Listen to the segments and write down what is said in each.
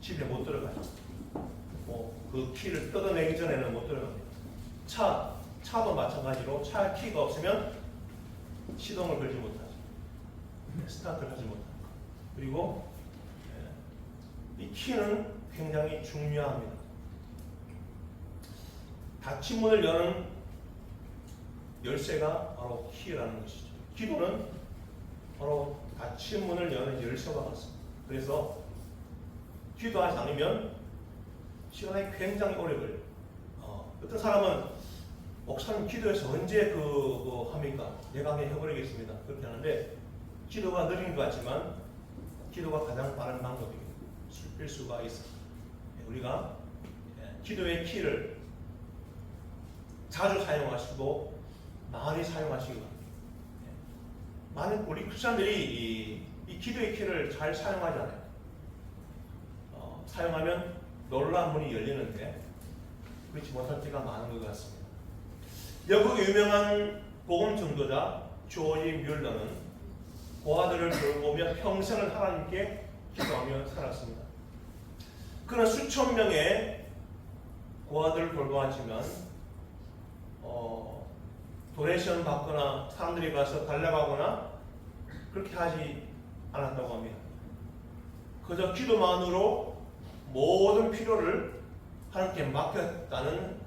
집에 못 들어가요. 그 키를 뜯어내기 전에는 못 들어갑니다. 차도 마찬가지로 차 키가 없으면 시동을 걸지 못하죠. 스타트를 하지 못합니다. 그리고 이 키는 굉장히 중요합니다. 닫힌 문을 여는 열쇠가 바로 키라는 것이죠. 기도는 바로 닫힌 문을 여는 열쇠와 같습니다. 그래서 기도하지 않으면 시간이 굉장히 오래 걸려요. 어떤 사람은 목사님 기도해서 언제 합니까? 내가 그냥 해버리겠습니다. 그렇게 하는데 기도가 느린 것 같지만 기도가 가장 빠른 방법이에요. 쓸 수가 있어요. 우리가 기도의 키를 자주 사용하시고 많이 사용하시기 바랍니다. 많은 우리 크리스천들이 이 기도의 키를 잘 사용하지 않아요. 사용하면 놀라운 문이 열리는데 그렇지 못할 때가 많은 것 같습니다. 영국의 유명한 복음 전도자 조지 뮬러는 고아들을 돌보며 평생을 하나님께 기도하며 살았습니다. 그는 수천 명의 고아들을 돌보았지만 도네이션 받거나 사람들이 가서 달라가거나 그렇게 하지 않았다고 합니다. 그저 기도만으로 모든 필요를 하나님께 맡겼다는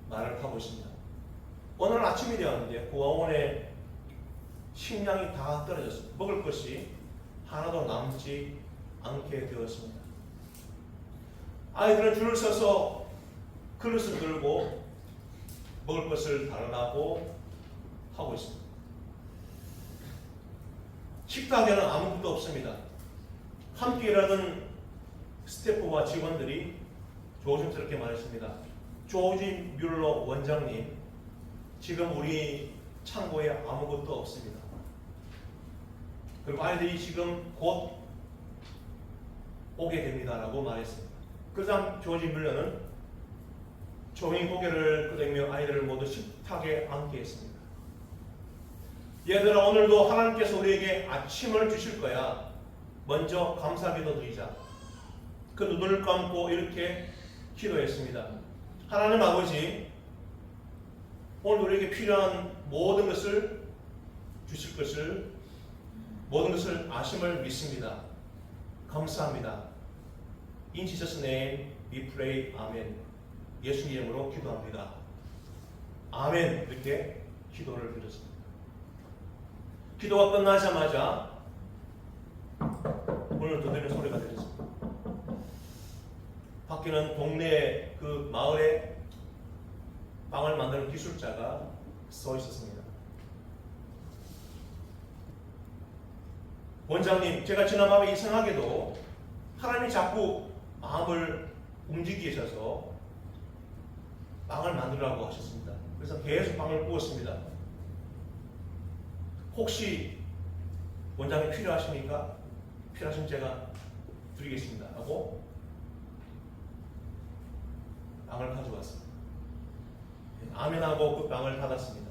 말을 하고 있습니다. 어느 날 아침이 되었는데 고아원에 식량이 다 떨어졌습니다. 먹을 것이 하나도 남지 않게 되었습니다. 아이들은 줄을 서서 그릇을 들고 먹을 것을 달라고 하고 있습니다. 식당에는 아무것도 없습니다. 함께 일하던 스태프와 직원들이 조심스럽게 말했습니다. 조지 뮬러 원장님, 지금 우리 창고에 아무것도 없습니다. 그리고 아이들이 지금 곧 오게 됩니다라고 말했습니다. 그다음 조지 뮬러는 조용히 고개를 끄덕이며 아이들을 모두 식탁에 앉게 했습니다. 얘들아, 오늘도 하나님께서 우리에게 아침을 주실 거야. 먼저 감사기도 드리자. 그 눈을 감고 이렇게 기도했습니다. 하나님 아버지, 오늘 우리에게 필요한 모든 것을 주실 것을, 모든 것을 아심을 믿습니다. 감사합니다. In Jesus' name we pray. 아멘. 예수 이름으로 기도합니다. 아멘. 이렇게 기도를 드렸습니다. 기도가 끝나자마자 문을 두드리는 소리가 들렸습니다. 밖에는 동네 그 마을에 빵을 만드는 기술자가 서 있었습니다. 원장님, 제가 지난밤에 이상하게도 하나님이 자꾸 마음을 움직이게 하셔서 빵을 만들라고 하셨습니다. 그래서 계속 빵을 구웠습니다. 혹시 원장님 필요하십니까? 필요하시면 제가 드리겠습니다 하고 빵을 가져왔습니다. 아멘하고 그 빵을 받았습니다.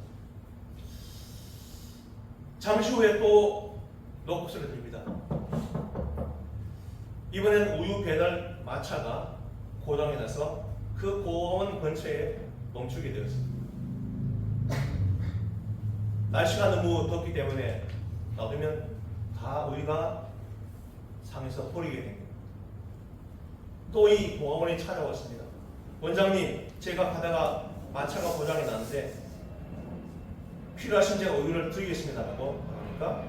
잠시 후에 또 노크소리를 들립니다. 이번엔 우유 배달 마차가 고장이 나서 그 고원 근처에 멈추게 되었습니다. 날씨가 너무 덥기 때문에 놔두면 다 우유가 상해서 버리게 됩니다. 또 이 고아원에 찾아왔습니다. 원장님, 제가 가다가 마차가 고장이 나는데 필요하신 제가 우유를 드리겠습니다 라고 하니까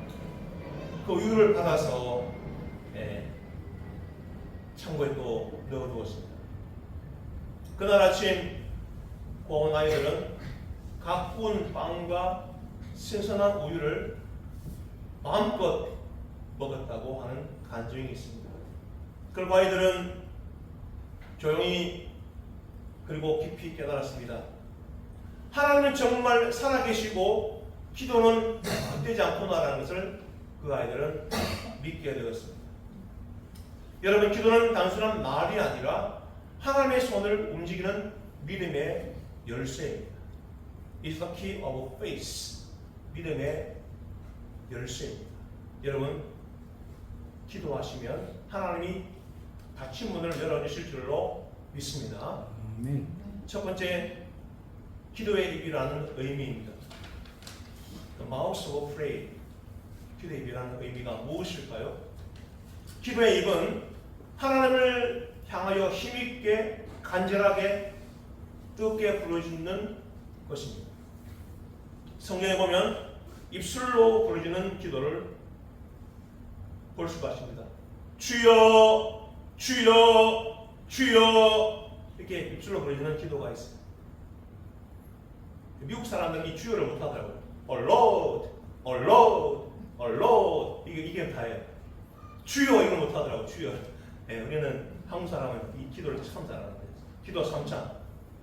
그 우유를 받아서 창고에 또 넣어두었습니다. 그날 아침 고아원 아이들은 각 구운 빵과 신선한 우유를 마음껏 먹었다고 하는 간증이 있습니다. 그리고 아이들은 조용히 그리고 깊이 깨달았습니다. 하나님은 정말 살아계시고 기도는 헛되지 않구나라는 것을 그 아이들은 믿게 되었습니다. 여러분, 기도는 단순한 말이 아니라 하나님의 손을 움직이는 믿음의 열쇠입니다. It's the key of faith. 믿음의 열쇠입니다. 여러분, 기도하시면 하나님이 닫힌 문을 열어주실 줄로 믿습니다. 아멘. 첫 번째, 기도의 입이라는 의미입니다. The mouth of prayer. 기도의 입이라는 의미가 무엇일까요? 기도의 입은 하나님을 향하여 힘있게 간절하게 뜨겁게 부르짖는 것입니다. 성경에 보면 입술로 부르짖는 기도를 볼 수가 있습니다. 주여 주여 주여 이렇게 입술로 부르짖는 기도가 있어요. 미국 사람들은 이 주여를 못하더라고요. Lord, Lord, Lord 이게 다예요. 주여 이걸 못하더라고요. 주여. 네, 우리는 한국 사람은 이 기도를 참 잘하는데 기도 3창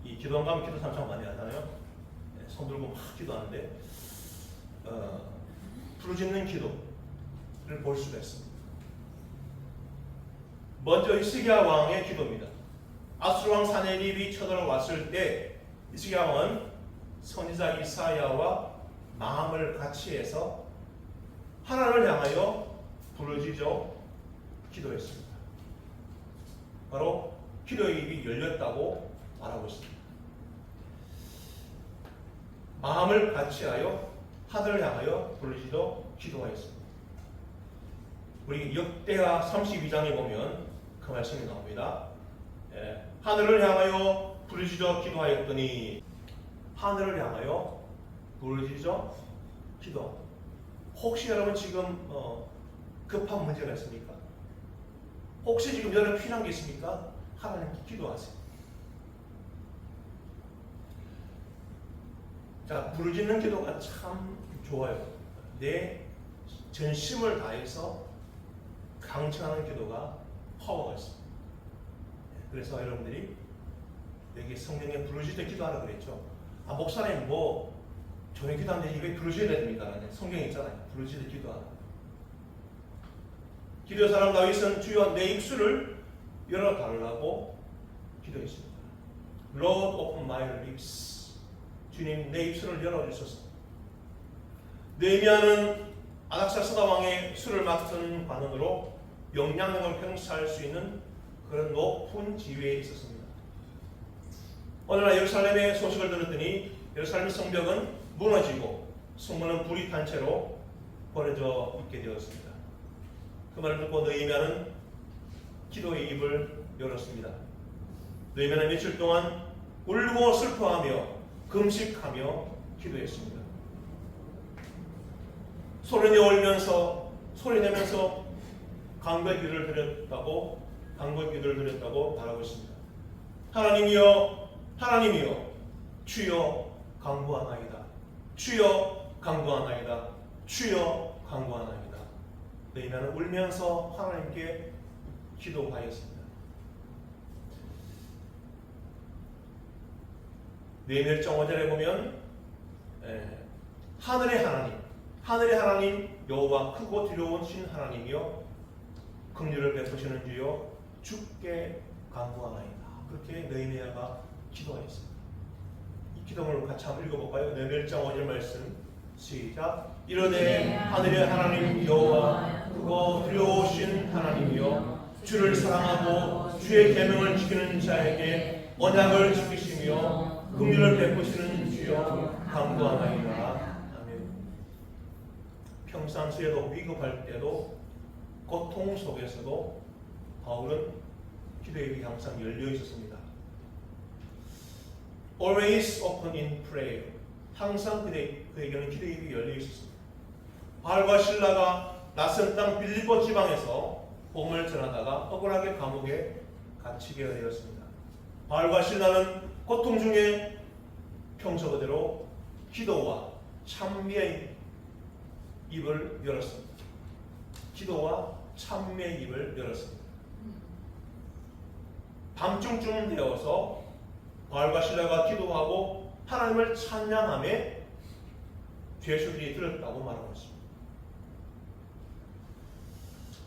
이 기도원 가면 기도 3창 많이 하잖아요. 네, 손 들고 막 기도하는데 부르짖는 기도를 볼 수가 있습니다. 먼저 히스기야 왕의 기도입니다. 아수르 왕 사네립이 쳐들어왔을 때 히스기야 왕은 선지자 이사야와 마음을 같이 해서 하나님을 향하여 부르짖어 기도했습니다. 바로 기도의 입이 열렸다고 말하고 있습니다. 마음을 같이하여 하늘을 향하여 부르짖어 기도하였습니다. 우리 역대하 32장에 보면 그 말씀이 나옵니다. 하늘을 향하여 부르짖어 기도하였더니 하늘을 향하여 부르짖어 기도. 혹시 여러분 지금 급한 문제가 있습니까? 혹시 지금 여러분 필요한 게 있습니까? 하나님께 기도하세요. 자, 부르짖는 기도가 참 좋아요. 내 전심을 다해서 강청하는 기도가 파워가 있습니다. 그래서 여러분들이 여기 성경에 부르짖어 기도하라고 그랬죠. 아, 목사님 뭐 조용히 기도하는데 왜 부르짖어야 됩니까? 성경에 있잖아요. 부르짖어 기도하라. 기도의 사람 다윗은 주여 내 입술을 열어달라고 기도했습니다. Lord open my lips. 주님 내 입술을 열어주소서. 느헤미야는 아닥사스다 왕의 술을 맡은 관원으로 영향력을 행사할 수 있는 그런 높은 지위에 있었습니다. 어느 날 예루살렘의 소식을 들었더니 예루살렘 성벽은 무너지고 성문은 불이 탄 채로 버려져 있게 되었습니다. 그 말을 듣고 느헤미야는 기도의 입을 열었습니다. 느헤미야는 며칠 동안 울고 슬퍼하며 금식하며 기도했습니다. 소리내면서 간구의 기도를 드렸다고 말하고 있습니다. 하나님이여, 하나님이여, 주여 간구하나이다. 주여 간구하나이다. 주여 간구하나이다. 느헤미야는 울면서 하나님께 기도하였습니다. 느헤미야 1.5절에 보면 하늘의 하나님 여호와 크고 두려우신 하나님이여 긍휼을 베푸시는 주여 주께 간구하나이다. 그렇게 느헤미야가 기도하였습니다. 이 기도문을 같이 한번 읽어볼까요? 느헤미야 1.5절 말씀 시작. 이르되 하늘의 하나님 여호와 크고 두려우신 하나님이여 주를 사랑하고 주의 계명을 지키는 자에게 언약을 지키시며 긍휼을 베푸시는 주여 간구하나이다. 아멘. 평상시에도 위급할 때도 고통 속에서도 바울은 기도의 입이 항상 열려 있었습니다. Always open in prayer. 항상 그에게는 기도의 입이 열려 있었습니다. 바울과 실라가 낯선 땅 빌립보 지방에서 복음을 전하다가 억울하게 감옥에 갇히게 되었습니다. 바울과 실라는 고통 중에 평소 그대로 기도와 찬미의 입을 열었습니다. 기도와 찬미의 입을 열었습니다. 밤중쯤 되어서 바울과 실라가 기도하고 하나님을 찬양하며 죄수들이 들었다고 말하고 있습니다.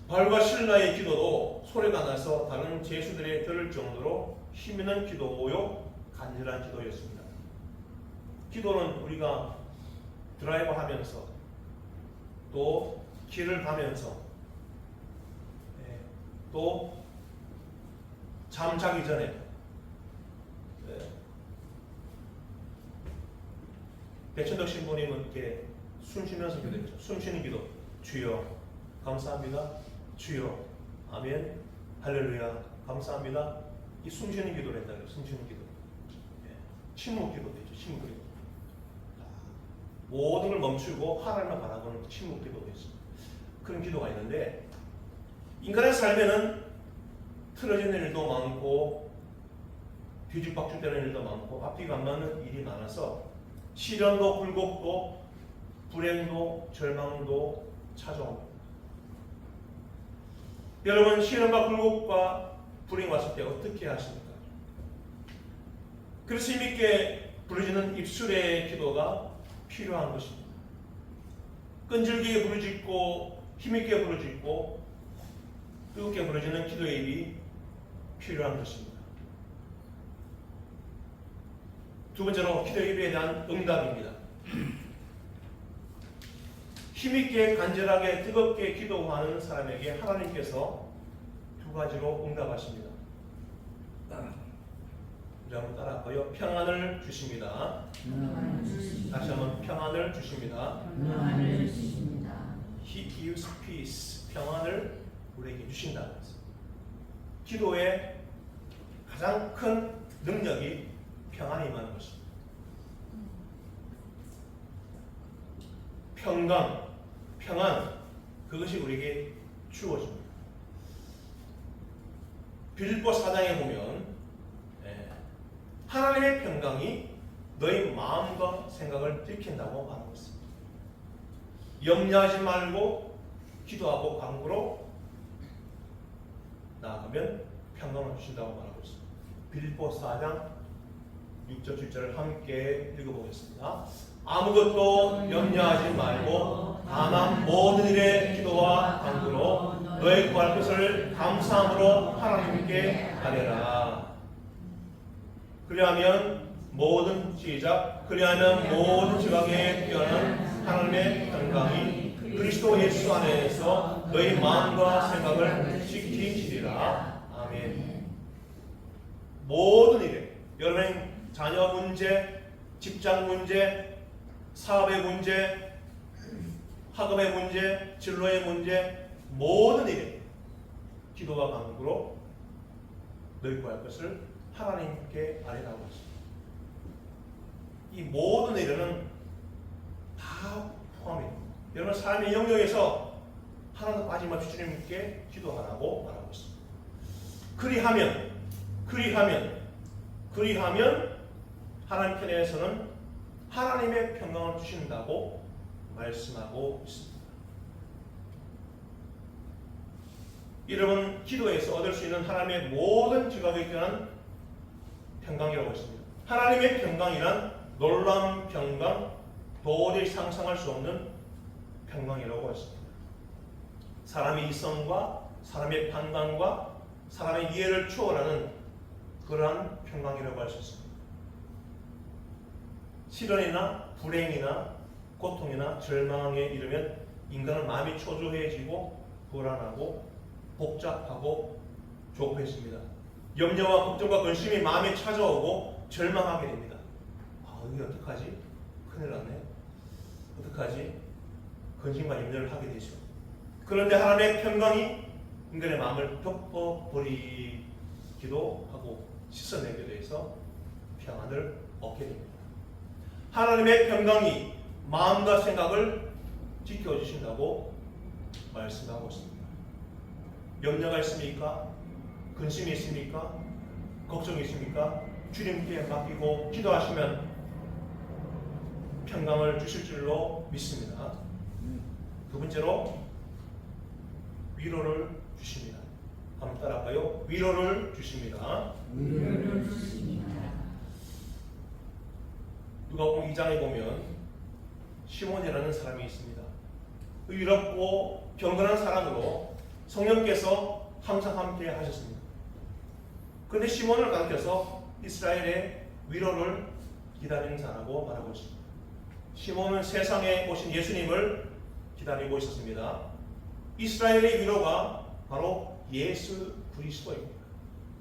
바울과 실라의 기도도 소리가 나서 다른 죄수들이 들을 정도로 힘있는 기도요 간절한 기도였습니다. 기도는 우리가 드라이브 하면서 또 길을 가면서 또 잠자기 전에 배천덕 신부님은 이렇게 숨 쉬면서 기도했죠. 숨 쉬는 기도. 주여 감사합니다. 주여 아멘 할렐루야 감사합니다. 이 숨 쉬는 기도를 했다 그래요. 숨 쉬는 기도. 침묵 기도도 있죠. 침묵 기도. 모든 걸 멈추고 하나님을 바라보는 침묵 기도도 있습니다. 그런 기도가 있는데 인간의 삶에는 틀어지는 일도 많고 뒤죽박죽되는 일도 많고 앞뒤가 안 맞는 일이 많아서 시련도 굴곡도 불행도 절망도 찾아옵니다. 여러분 시련과 굴곡과 불행이 왔을 때 어떻게 하십니까? 그래서 힘있게 부르짖는 입술의 기도가 필요한 것입니다. 끈질기게 부르짖고 힘있게 부르짖고 뜨겁게 부르짖는 기도의 입이 필요한 것입니다. 두 번째로 기도의 입에 대한 응답입니다. 힘있게 간절하게 뜨겁게 기도하는 사람에게 하나님께서 두 가지로 응답하십니다. 우리 한번 따라할까요? 평안을 주십니다. 다시 한번 평안을 주십니다. He gives peace. 평안을 우리에게 주신다. 기도의 가장 큰 능력이 평안에 임하는 것입니다. 평강, 평안, 그것이 우리에게 주어집니다. 빌립보 4장에 보면 하나님의 평강이 너희 마음과 생각을 들킨다고 말하고 있습니다. 염려하지 말고 기도하고 간구로 나아가면 평강을 주신다고 말하고 있습니다. 빌립보 4장 6절 7절을 함께 읽어보겠습니다. 아무것도 염려하지 말고 다만 모든 일에 기도와 간구로 너의 구할 것을 감사함으로 하나님께 아뢰라. 그리하면 모든 지각에 뛰어난 하나님의 평강이 그리스도 예수 안에서 너희 마음과 생각을 지키시리라. 아멘. 모든 일에 여러분의 자녀 문제, 직장 문제, 사업의 문제, 학업의 문제, 진로의 문제, 모든 일에 기도와 간구로 너희 구할 것을 하나님께 아뢰라고 했습니다. 이 모든 일에는 다 포함입니다. 여러분 삶의 영역에서 하나도 빠짐없이 주님께 기도하라고 말하고 있습니다. 그리하면 하나님 편에서는 하나님의 평강을 주신다고 말씀하고 있습니다. 여러분 기도에서 얻을 수 있는 하나님의 모든 지각에 대한 평강이라고 했습니다. 하나님의 평강이란 놀라운 평강, 도저히 상상할 수 없는 평강이라고 했습니다. 사람의 이성과 사람의 판단과 사람의 이해를 초월하는 그러한 평강이라고 할 수 있습니다. 시련이나 불행이나 고통이나 절망에 이르면 인간은 마음이 초조해지고 불안하고 복잡하고 조급해집니다. 염려와 걱정과 근심이 마음에 찾아오고 절망하게 됩니다. 이게 어떡하지? 큰일 났네. 어떡하지? 근심과 염려를 하게 되죠. 그런데 하나님의 평강이 인간의 마음을 덮어버리기도 하고 씻어내기도 해서 평안을 얻게 됩니다. 하나님의 평강이 마음과 생각을 지켜주신다고 말씀하고 있습니다. 염려가 있습니까? 근심이 있습니까? 걱정이 있습니까? 주님께 맡기고 기도하시면 평강을 주실 줄로 믿습니다. 두 번째로 위로를 주십니다. 한번 따라할까요? 위로를 주십니다. 누가복음 2장에 보면 시몬이라는 사람이 있습니다. 의롭고 경건한 사람으로 성령께서 항상 함께 하셨습니다. 그런데 시몬을 가르쳐서 이스라엘의 위로를 기다리는 자라고 말하고 있습니다. 시몬은 세상에 오신 예수님을 기다리고 있었습니다. 이스라엘의 위로가 바로 예수 그리스도입니다.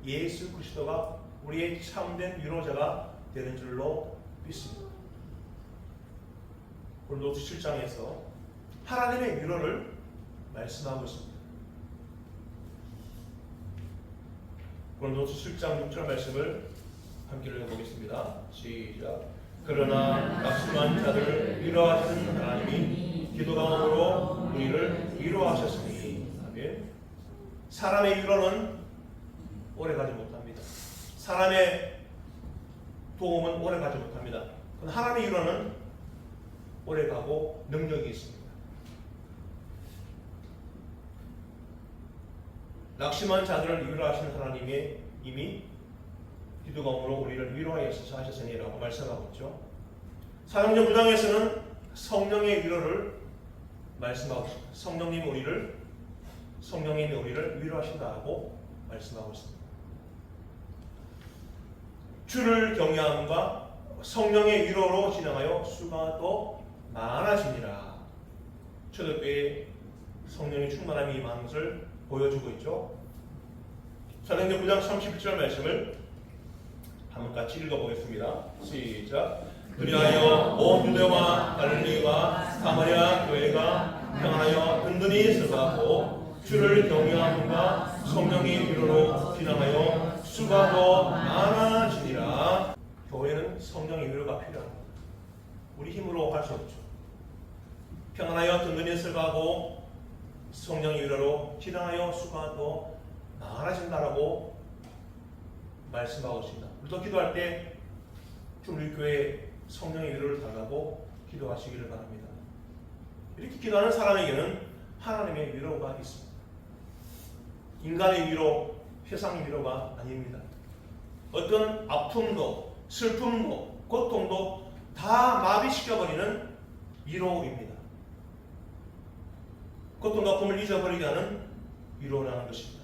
예수 그리스도가 우리의 참된 위로자가 되는 줄로 믿습니다. 고린도서 7장에서 하나님의 위로를 말씀하고 있습니다. 고린도서 7장 6절 말씀을 함께 읽어보겠습니다. 시작. 그러나 낙심한 자들을 위로하시는 하나님이 기도감으로 우리를 위로하셨으니. 아멘. 사람의 위로는 오래가지 못합니다. 사람의 도움은 오래가지 못합니다. 하나님의 위로는 오래가고 능력이 있습니다. 낙심한 자들을 위로하시는 하나님의 이미 기도감으로 우리를 위로하셨으니 라고 말씀하고 있죠. 사도행전 9장에서는 성령의 위로를 말씀하고 있습니다. 성령님이 우리를 위로하신다고 말씀하고 있습니다. 주를 경외함과 성령의 위로로 진행하여 수가 더 많아지니라. 초대교회에 성령의 충만함이 임하는 것을 보여주고 있죠. 사도행전 9장 31절 말씀을 한번 같이 읽어보겠습니다. 시작. 그리하여 온 유대와 갈릴리와 사마리아 교회가 평안하여 든든히 서가고 주를 경외함과 성령의 위로로 진행하여 수가 더 많아지니라. 교회는 성령의 위로가 필요합니다. 우리 힘으로 할 수 없죠. 평안하여 든든히 서가고 성령의 위로로 진행하여 수가 더 많아진다라고 말씀하고 있습니다. 우리도 기도할 때 우리 교회 성령의 위로를 달라고 기도하시기를 바랍니다. 이렇게 기도하는 사람에게는 하나님의 위로가 있습니다. 인간의 위로, 세상의 위로가 아닙니다. 어떤 아픔도, 슬픔도, 고통도 다 마비시켜버리는 위로입니다. 고통과 아픔을 잊어버리게 하는 위로라는 것입니다.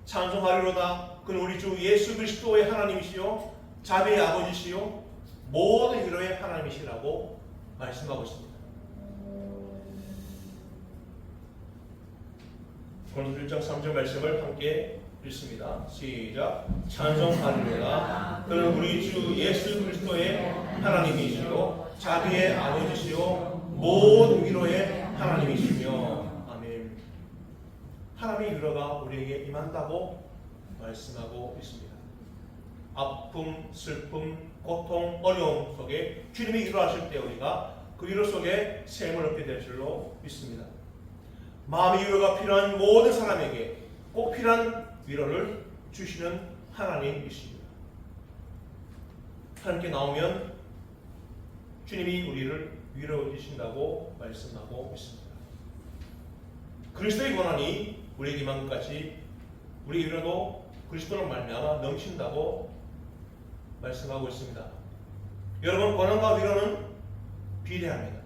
찬송하리로다. 그는 우리 주 예수 그리스도의 하나님이시요 자비의 아버지시요 모든 위로의 하나님이시라고 말씀하고 있습니다. 고린도서 1장 3절 말씀을 함께 읽습니다. 시작. 찬송하리로다. 그는 우리 주 예수 그리스도의 하나님이시요 자비의 아버지시요 모든 위로의 하나님이시며. 아멘. 하나님의 위로가 우리에게 임한다고 말씀하고 있습니다. 아픔, 슬픔, 고통, 어려움 속에 주님이 위로하실 때 우리가 그 위로 속에 샘을 얻게 될 줄로 믿습니다. 마음의 위로가 필요한 모든 사람에게 꼭 필요한 위로를 주시는 하나님이십니다. 하나님께 나오면 주님이 우리를 위로해 주신다고 말씀하고 있습니다. 그리스도의 고난이 우리에게 임한 것 같이 우리 위로도 그리스도로 말미암아 넘친다고 말씀하고 있습니다. 여러분, 고난과 위로는 비례합니다.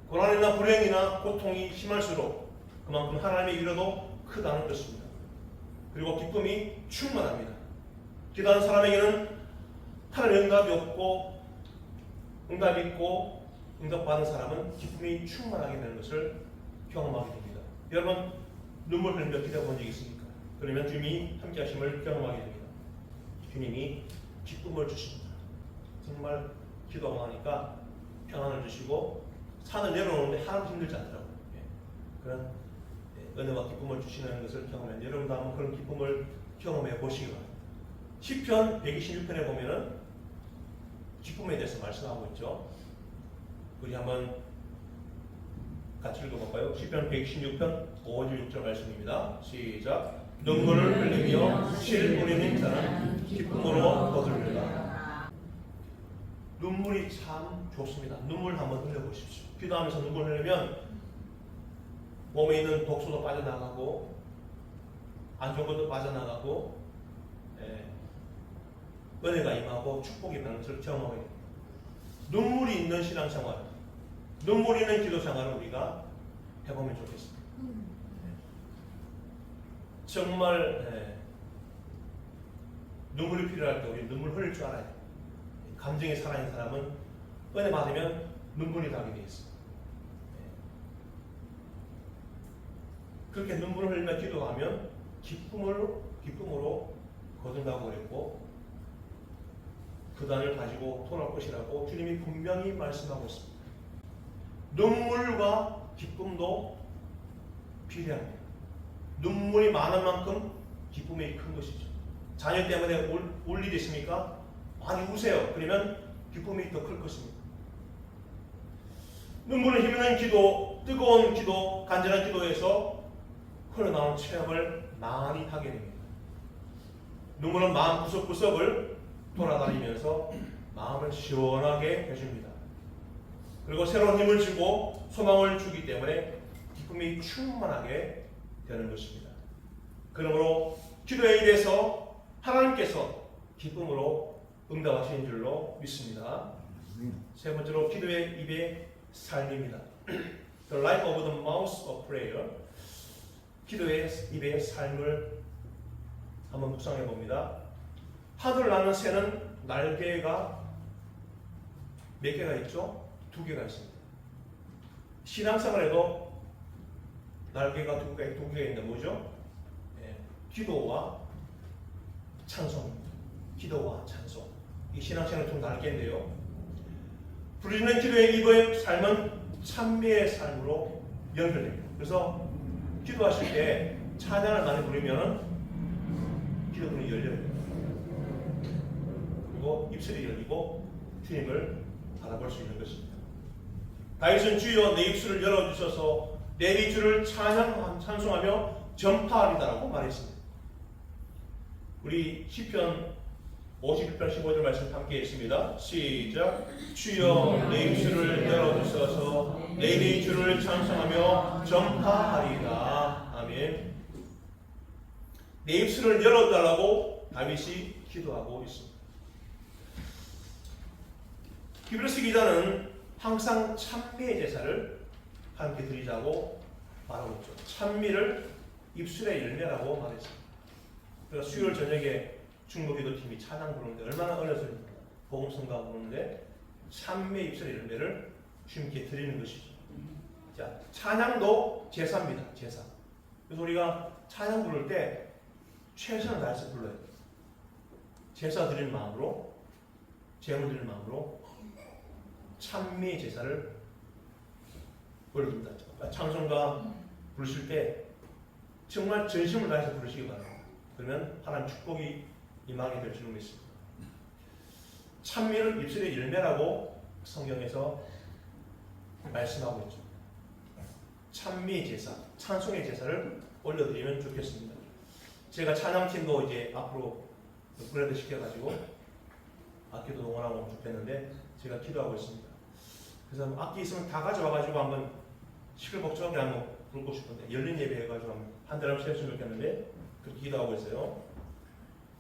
고난이나 불행이나 고통이 심할수록 그만큼 하나님의 위로도 크다는 것입니다. 그리고 기쁨이 충만합니다. 기도하는 사람에게는 하나님의 응답이 없고 응답이 있고 응답받은 사람은 기쁨이 충만하게 되는 것을 경험하게 됩니다. 여러분, 눈물 흘리며 기도해 본 적 있습니까? 그러면 주님이 함께 하심을 경험하게 됩니다. 주님이 기쁨을 주십니다. 정말 기도하고 나니까 평안을 주시고 산을 내려오는데 하나도 힘들지 않더라고요. 그런 은혜와 기쁨을 주시는 것을 경험해 여러분도 한번 그런 기쁨을 경험해 보시기 바랍니다. 시편 126편에 보면은 기쁨에 대해서 말씀하고 있죠. 우리 한번 같이 읽어볼까요? 시편 116편 5절 6절 말씀입니다. 시작. 눈물을 흘리며 실 뿌리는 자는 기쁨으로 거두리라. 눈물이 참 좋습니다. 눈물 한번 흘려보십시오. 기도하면서 눈물 흘리면 몸에 있는 독소도 빠져나가고 안 좋은 것도 빠져나가고 은혜가 임하고 축복이 임하는 것을 경험하게 됩니다. 눈물이 있는 신앙생활, 눈물이 있는 기도생활을 우리가 해보면 좋겠습니다. 정말 눈물이 필요할 때 우리 눈물 흘릴 줄 알아야 돼요. 감정이 살아있는 사람은 은혜 받으면 눈물이 나게 되어 있습니다. 그렇게 눈물을 흘리며 기도하면 기쁨으로 거둔다고 그랬고 그 단을 가지고 돌아올 것이라고 주님이 분명히 말씀하고 있습니다. 눈물과 기쁨도 비례합니다. 눈물이 많은 만큼 기쁨이 큰 것이죠. 자녀 때문에 울 일이 있습니까? 많이 우세요. 그러면 기쁨이 더 클 것입니다. 눈물을 흘리는 기도, 뜨거운 기도, 간절한 기도에서 흘러나온 체험을 많이 하게 됩니다. 눈물은 마음 구석구석을 돌아다니면서 마음을 시원하게 해줍니다. 그리고 새로운 힘을 주고 소망을 주기 때문에 기쁨이 충만하게 되는 것입니다. 그러므로 기도에 입에서 하나님께서 기쁨으로 응답하시는 줄로 믿습니다. 세 번째로 기도의 입의 삶입니다. The life of the mouth of prayer. 기도의 입의 삶을 한번 묵상해 봅니다. 하늘 나는 새는 날개가 몇 개가 있죠? 2개가 있습니다. 신앙생활에도 날개가 2개가 있는데 뭐죠? 기도와 찬송입니다. 기도와 찬송. 이 신앙생활 좀 날개인데요. 부르짖는 기도의 입의 삶은 찬미의 삶으로 연결됩니다. 그래서 기도하실 때 찬양을 많이 부르면 기도문이 열려요. 그리고 입술이 열리고 주님을 바라볼 수 있는 것입니다. 다윗은 주여 내 입술을 열어주셔서 내 주를 찬송하며 전파하리다라고 말했습니다. 우리 시편 51편 15절 말씀 함께 했습니다. 시작. 주여 내 입술을 열어주셔서 내 주를 찬송하며 전파하리다. 아멘. 내 입술을 열어달라고 다윗이 기도하고 있습니다. 히브리서 기자는 항상 찬미의 제사를 함께 드리자고 말하고 있죠. 찬미를 입술의 열매라고 말했습니다. 그래서 수요일 저녁에 중보기도팀이 찬양 부르는데 얼마나 어려웠습니까? 복음성가 부르는데 찬미의 입술의 열매를 주님께 드리는 것이죠. 자, 찬양도 제사입니다. 제사. 그래서 우리가 찬양 부를 때 최선을 다해서 불러야 돼요. 제사 드리는 마음으로, 제물 드리는 마음으로 찬미의 제사를 올립니다. 찬송가 부르실 때 정말 전심을 다해서 부르시기 바랍니다. 그러면 하나님 축복이 임하게 될 줄 믿습니다. 찬미를 입술의 열매라고 성경에서 말씀하고 있죠. 찬미 제사, 찬송의 제사를 올려드리면 좋겠습니다. 제가 찬양팀도 이제 앞으로 브랜드 시켜가지고 악기도 동원하고 좋겠는데 제가 기도하고 있습니다. 그래서 악기 있으면 다 가져와가지고 한번 시끌벅적하게 한번 부르고 싶은데 열린 예배 해가지고 한 달에 한번 세웠으면 좋겠는데 그렇게 기도하고 있어요.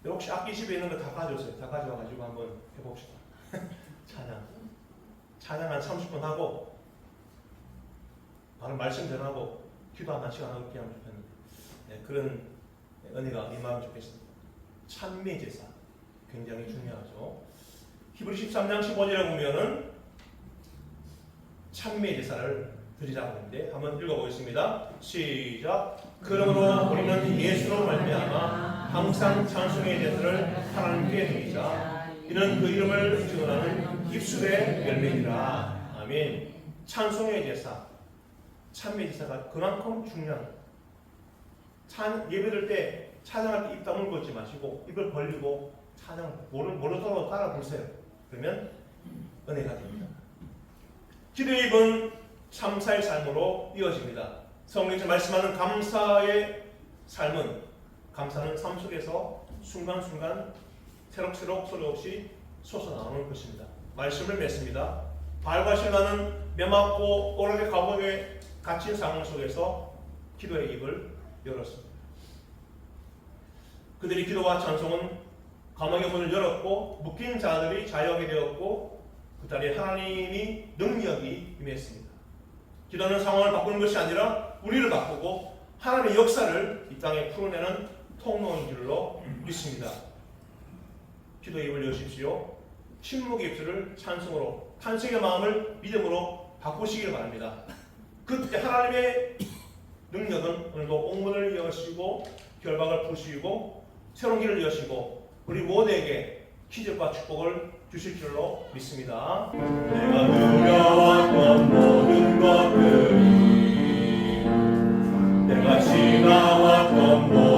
혹시 악기 집에 있는 거 다 가져오세요. 다 가져와가지고 한번 해봅시다. 찬양 한 30분 하고 바로 말씀 전하고 기도 한 시간 하고 이렇게 하면 좋겠는데 그런 은혜가 임하면 좋겠습니다. 찬미 제사 굉장히 중요하죠. 히브리 13장 15절에 보면은 찬미 제사를 드리자고 하는데 한번 읽어보겠습니다. 시작. 그러므로 우리는 예수로 말미암아 항상 찬송의 제사를 하나님께 드리자. 이는 그 이름을 증언하는 입술의 열매니라. 아멘. 찬송의 제사, 찬미 제사가 그만큼 중요합니다. 예배드릴 때 찬양할 때 입 다물고 있지 마시고 입을 벌리고 찬양 모르도록 따라 부르세요. 그러면 은혜가 됩니다. 기도의 입은 감사의 삶으로 이어집니다. 성경에서 말씀하는 감사의 삶은 감사는 삶 속에서 순간순간 새록새록 소리 없이 솟아나오는 것입니다. 말씀을 맺습니다. 발과 신라는 메마고 오르게 감옥에 갇힌 상황 속에서 기도의 입을 열었습니다. 그들의 기도와 찬송은 감옥의 문을 열었고 묶인 자들이 자유하게 되었고 그 자리에 하나님이 능력이 임했습니다. 기도는 상황을 바꾸는 것이 아니라 우리를 바꾸고 하나님의 역사를 이 땅에 풀어내는 통로인 줄로 믿습니다. 기도의 입을 여십시오. 침묵의 입술을 찬송으로, 탄식의 마음을 믿음으로 바꾸시길 바랍니다. 그때 하나님의 능력은 오늘도 옥문을 여시고 결박을 푸시고 새로운 길을 여시고 우리 모두에게 기적과 축복을 주실 줄로 믿습니다. 내가 두려웠던 모든 것들이 내가 지나왔던 모든